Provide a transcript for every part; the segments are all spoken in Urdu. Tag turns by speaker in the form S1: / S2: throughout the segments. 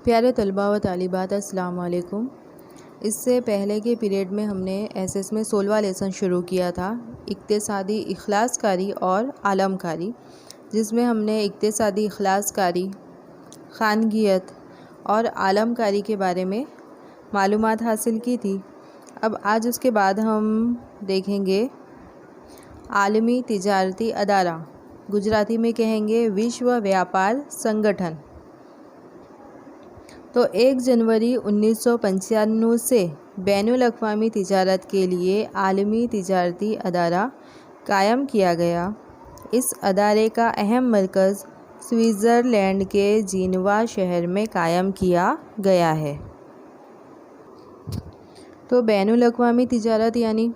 S1: پیارے طلباء و طالبات السلام علیکم۔ اس سے پہلے کے پیریڈ میں ہم نے ایس میں 16واں لیسن شروع کیا تھا، اقتصادی اخلاص کاری اور عالم کاری، جس میں ہم نے اقتصادی اخلاص کاری، خانگیت اور عالم کاری کے بارے میں معلومات حاصل کی تھی۔ اب آج اس کے بعد ہم دیکھیں گے عالمی تجارتی ادارہ، گجراتی میں کہیں گے وشو ویاپار سنگٹھن۔ تو 1 جنوری 1995 سے بین الاقوامی تجارت کے لیے عالمی تجارتی ادارہ قائم کیا گیا۔ اس ادارے کا اہم مرکز سوئٹزرلینڈ کے جینوا شہر میں قائم کیا گیا ہے۔ تو بین الاقوامی تجارت یعنی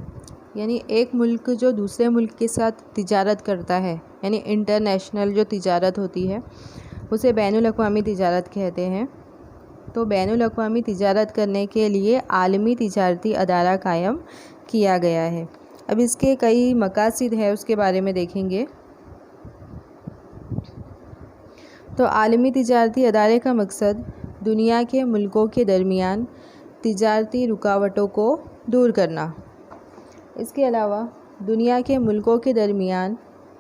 S1: ایک ملک جو دوسرے ملک کے ساتھ تجارت کرتا ہے، یعنی انٹرنیشنل جو تجارت ہوتی ہے اسے بین الاقوامی تجارت کہتے ہیں۔ تو بین الاقوامی تجارت کرنے کے لیے عالمی تجارتی ادارہ قائم کیا گیا ہے۔ اب اس کے کئی مقاصد ہیں، اس کے بارے میں دیکھیں گے۔ تو عالمی تجارتی ادارے کا مقصد دنیا کے ملکوں کے درمیان تجارتی رکاوٹوں کو دور کرنا۔ اس کے علاوہ دنیا کے ملکوں کے درمیان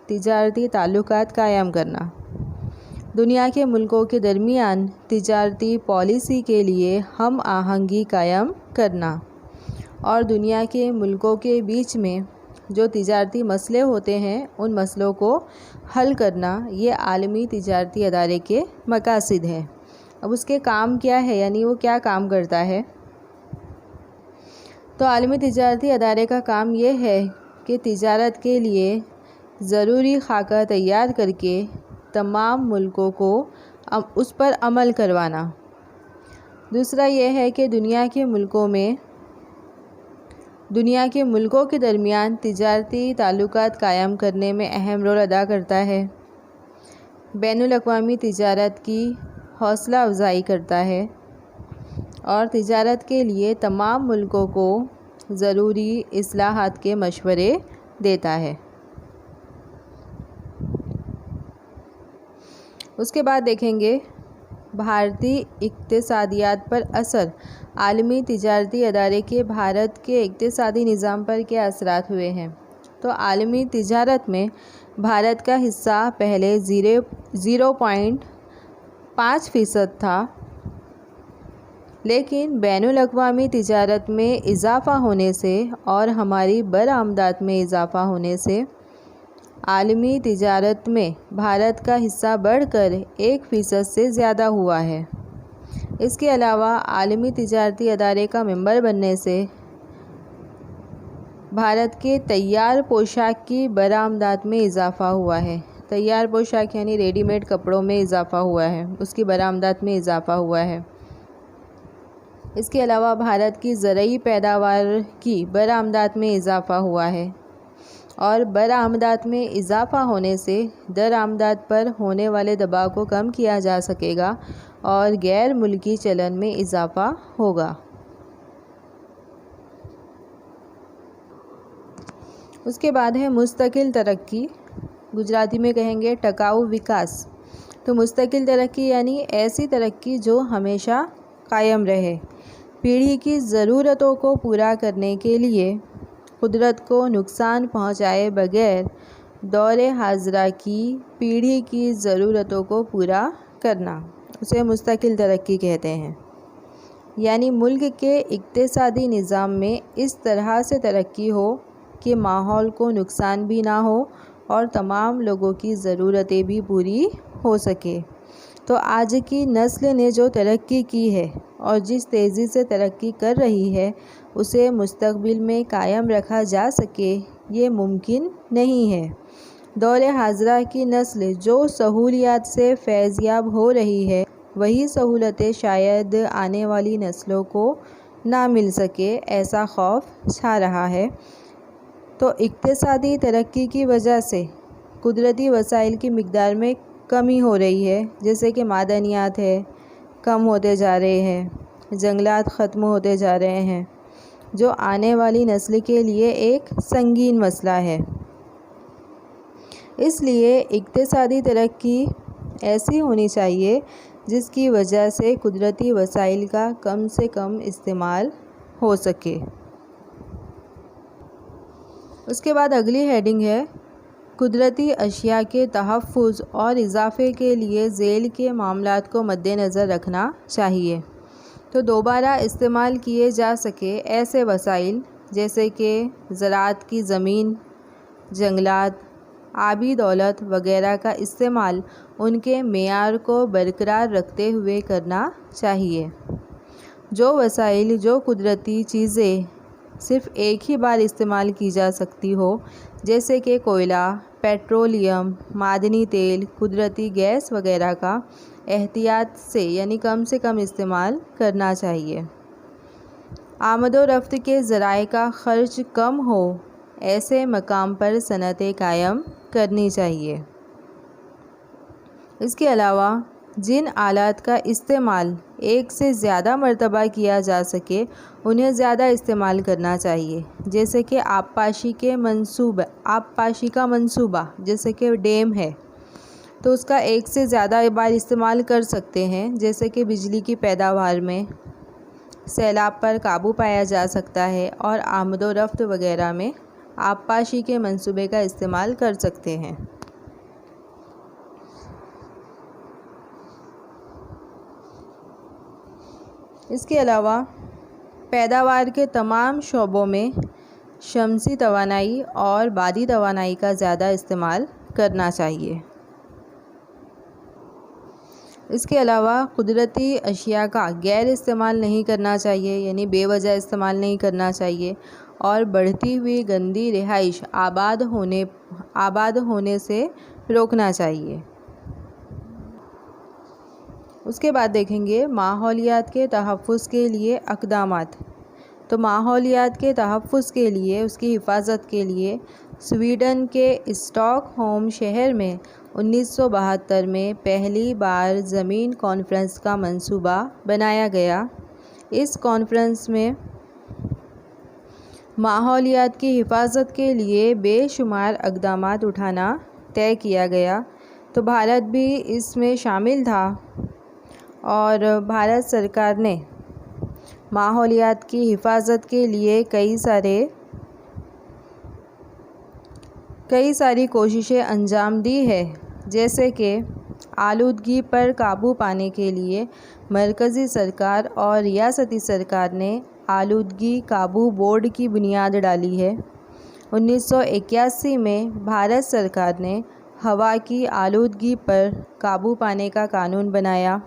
S1: تجارتی تعلقات قائم کرنا، دنیا کے ملکوں کے درمیان تجارتی پالیسی کے لیے ہم آہنگی قائم کرنا، اور دنیا کے ملکوں کے بیچ میں جو تجارتی مسئلے ہوتے ہیں ان مسئلوں کو حل کرنا، یہ عالمی تجارتی ادارے کے مقاصد ہیں۔ اب اس کے کام کیا ہے، یعنی وہ کیا کام کرتا ہے؟ تو عالمی تجارتی ادارے کا کام یہ ہے کہ تجارت کے لیے ضروری خاکہ تیار کر کے تمام ملکوں کو اس پر عمل کروانا۔ دوسرا یہ ہے کہ دنیا کے ملکوں کے درمیان تجارتی تعلقات قائم کرنے میں اہم رول ادا کرتا ہے، بین الاقوامی تجارت کی حوصلہ افزائی کرتا ہے، اور تجارت کے لیے تمام ملکوں کو ضروری اصلاحات کے مشورے دیتا ہے۔ اس کے بعد دیکھیں گے بھارتی اقتصادیات پر اثر۔ عالمی تجارتی ادارے کے بھارت کے اقتصادی نظام پر کیا اثرات ہوئے ہیں؟ تو عالمی تجارت میں بھارت کا حصہ پہلے 0.5% تھا، لیکن بین الاقوامی تجارت میں اضافہ ہونے سے اور ہماری برآمدات میں اضافہ ہونے سے عالمی تجارت میں بھارت کا حصہ بڑھ کر 1% سے زیادہ ہوا ہے۔ اس کے علاوہ عالمی تجارتی ادارے کا ممبر بننے سے بھارت کے تیار پوشاک کی برآمدات میں اضافہ ہوا ہے۔ تیار پوشاک یعنی ریڈی میڈ کپڑوں میں اضافہ ہوا ہے، اس کی برآمدات میں اضافہ ہوا ہے۔ اس کے علاوہ بھارت کی زرعی پیداوار کی برآمدات میں اضافہ ہوا ہے، اور برآمدات میں اضافہ ہونے سے درآمدات پر ہونے والے دباؤ کو کم کیا جا سکے گا اور غیر ملکی چلن میں اضافہ ہوگا۔ اس کے بعد ہے مستقل ترقی، گجراتی میں کہیں گے ٹکاؤ وکاس۔ تو مستقل ترقی یعنی ایسی ترقی جو ہمیشہ قائم رہے، پیڑھی کی ضرورتوں کو پورا کرنے کے لیے قدرت کو نقصان پہنچائے بغیر دور حاضرہ کی پیڑھی کی ضرورتوں کو پورا کرنا، اسے مستقل ترقی کہتے ہیں۔ یعنی ملک کے اقتصادی نظام میں اس طرح سے ترقی ہو کہ ماحول کو نقصان بھی نہ ہو اور تمام لوگوں کی ضرورتیں بھی پوری ہو سکے۔ تو آج کی نسل نے جو ترقی کی ہے اور جس تیزی سے ترقی کر رہی ہے اسے مستقبل میں قائم رکھا جا سکے، یہ ممکن نہیں ہے۔ دور حاضرہ کی نسل جو سہولیات سے فیض یاب ہو رہی ہے، وہی سہولتیں شاید آنے والی نسلوں کو نہ مل سکے، ایسا خوف چھا رہا ہے۔ تو اقتصادی ترقی کی وجہ سے قدرتی وسائل کی مقدار میں کمی ہو رہی ہے، جیسے کہ معدنیات کم ہوتے جا رہے ہیں، جنگلات ختم ہوتے جا رہے ہیں، جو آنے والی نسل کے لیے ایک سنگین مسئلہ ہے۔ اس لیے اقتصادی ترقی ایسی ہونی چاہیے جس کی وجہ سے قدرتی وسائل کا کم سے کم استعمال ہو سکے۔ اس کے بعد اگلی ہیڈنگ ہے قدرتی اشیاء کے تحفظ اور اضافے کے لیے ذیل کے معاملات کو مد نظر رکھنا چاہیے۔ تو دوبارہ استعمال کیے جا سکے ایسے وسائل جیسے کہ زراعت کی زمین، جنگلات، آبی دولت وغیرہ کا استعمال ان کے معیار کو برقرار رکھتے ہوئے کرنا چاہیے۔ جو وسائل، جو قدرتی چیزیں صرف ایک ہی بار استعمال کی جا سکتی ہو، جیسے کہ کوئلہ، پیٹرولیم، معدنی تیل، قدرتی گیس وغیرہ کا احتیاط سے یعنی کم سے کم استعمال کرنا چاہیے۔ آمد و رفت کے ذرائع کا خرچ کم ہو ایسے مقام پر صنعتیں قائم کرنی چاہیے۔ اس کے علاوہ جن آلات کا استعمال ایک سے زیادہ مرتبہ کیا جا سکے انہیں زیادہ استعمال کرنا چاہیے، جیسے کہ آبپاشی کا منصوبہ جیسے کہ ڈیم ہے تو اس کا ایک سے زیادہ بار استعمال کر سکتے ہیں، جیسے کہ بجلی کی پیداوار میں، سیلاب پر قابو پایا جا سکتا ہے، اور آمد و رفت وغیرہ میں آبپاشی کے منصوبے کا استعمال کر سکتے ہیں۔ اس کے علاوہ پیداوار کے تمام شعبوں میں شمسی توانائی اور بادی توانائی کا زیادہ استعمال کرنا چاہیے۔ اس کے علاوہ قدرتی اشیاء کا غیر استعمال نہیں کرنا چاہیے، یعنی بے وجہ استعمال نہیں کرنا چاہیے، اور بڑھتی ہوئی گندی رہائش آباد ہونے سے روکنا چاہیے۔ اس کے بعد دیکھیں گے ماحولیات کے تحفظ کے لیے اقدامات۔ تو ماحولیات کے تحفظ کے لیے، اس کی حفاظت کے لیے سویڈن کے اسٹاک ہوم شہر میں 1972 میں پہلی بار زمین کانفرنس کا منصوبہ بنایا گیا۔ اس کانفرنس میں ماحولیات کی حفاظت کے لیے بے شمار اقدامات اٹھانا طے کیا گیا۔ تو بھارت بھی اس میں شامل تھا، اور بھارت سرکار نے ماحولیات کی حفاظت کے لیے کئی ساری کوششیں انجام دی ہے، جیسے کہ آلودگی پر قابو پانے کے لیے مرکزی سرکار اور ریاستی سرکار نے آلودگی قابو بورڈ کی بنیاد ڈالی ہے۔ 1981 میں بھارت سرکار نے ہوا کی آلودگی پر قابو پانے کا قانون بنایا۔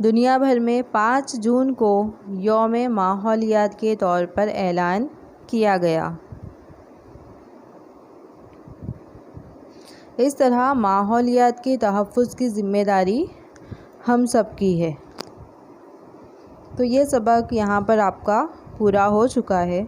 S1: دنیا بھر میں 5 جون کو یوم ماحولیات کے طور پر اعلان کیا گیا۔ اس طرح ماحولیات کے تحفظ کی ذمہ داری ہم سب کی ہے۔ تو یہ سبق یہاں پر آپ کا پورا ہو چکا ہے۔